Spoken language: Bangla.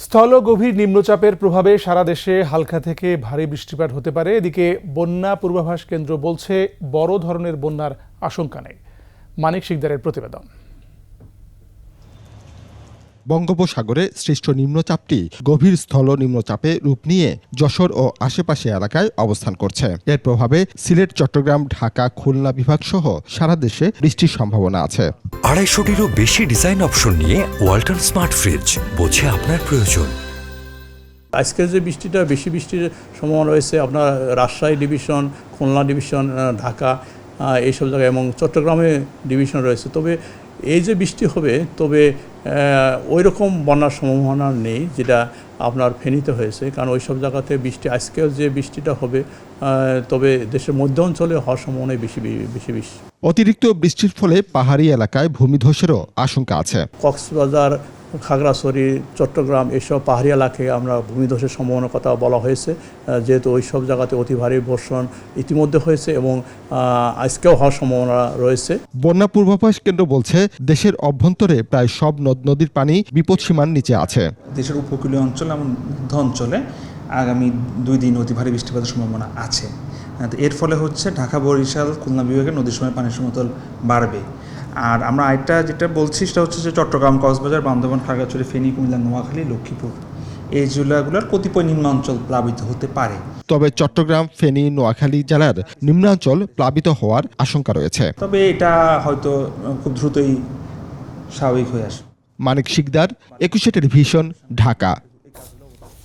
স্থল গভীর নিম্নচাপের প্রভাবে সারা দেশে হালকা থেকে ভারী বৃষ্টিপাত হতে পারে। এদিকে বন্যা পূর্বাভাস কেন্দ্র বলছে বড় ধরনের বন্যার আশঙ্কা নেই। মানিক শিকদারের প্রতিবেদন। বঙ্গোপসাগরে সৃষ্ট নিম্নচাপটি গভীর স্থল নিম্নচাপে রূপ নিয়ে যশোর ও আশেপাশে এলাকায় অবস্থান করছে। এর প্রভাবে সিলেট, চট্টগ্রাম, ঢাকা, খুলনা বিভাগ সহ সারা দেশে বৃষ্টির সম্ভাবনা আছে। 250-টিরও বেশি ডিজাইন অপশন নিয়ে ওয়ালটন স্মার্ট ফ্রিজ, বোঝে আপনার প্রয়োজন। আজকের যে বৃষ্টিটা, বেশি বৃষ্টির সম্ভাবনা রয়েছে আপনার রাজশাহী ডিভিশন, খুলনা ডিভিশন, ঢাকা এইসব জায়গায় এবং চট্টগ্রামে ডিভিশন রয়েছে। তবে এই যে বৃষ্টি হবে, তবে ওই রকম বন্যার সম্ভাবনা নেই যেটা আপনার ফেনীতে হয়েছে, কারণ ওই সব জায়গাতে বৃষ্টি আজকেও যে বৃষ্টিটা হবে, তবে দেশের মধ্য অঞ্চলে হওয়ার সম্ভাবনাই বেশি। অতিরিক্ত বৃষ্টির ফলে পাহাড়ি এলাকায় ভূমিধসেরও আশঙ্কা আছে। কক্সবাজার, খাগড়াছড়ি, চট্টগ্রাম এসব পাহাড়ি এলাকায় আমরা ভূমিধসের সম্ভাবনার কথা বলা হয়েছে, যেহেতু ওই সব জায়গাতে অতি ভারী বর্ষণ ইতিমধ্যে হয়েছে এবং আজকেও হওয়ার সম্ভাবনা রয়েছে। বন্যা পূর্বাভাস কেন্দ্র বলছে দেশের অভ্যন্তরে প্রায় সব নদ নদীর পানি বিপদসীমার নিচে আছে। দেশের উপকূলীয় অঞ্চল এবং মধ্য অঞ্চলে আগামী 2 দিন অতি ভারী বৃষ্টিপাতের সম্ভাবনা আছে। এর ফলে হচ্ছে ঢাকা, বরিশাল, খুলনা বিভাগের নদীর সময় পানির সমতল বাড়বে। আর আমরা আরেকটা যেটা বলছি সেটা হচ্ছে যে চট্টগ্রাম, কক্সবাজার, বান্দরবান, খাগড়াছড়ি, ফেনী, কুমিল্লা, নোয়াখালী, লক্ষ্মীপুর এই জেলাগুলোর কতিপয় নিম্নাঞ্চল প্লাবিত হতে পারে। তবে চট্টগ্রাম, ফেনী, নোয়াখালী জেলার নিম্নাঞ্চল প্লাবিত হওয়ার আশঙ্কা রয়েছে। তবে এটা হয়তো খুব দ্রুতই স্বাভাবিক হয়ে আসে। মানিক শিকদার, 21 টেলিভিশন, ঢাকা।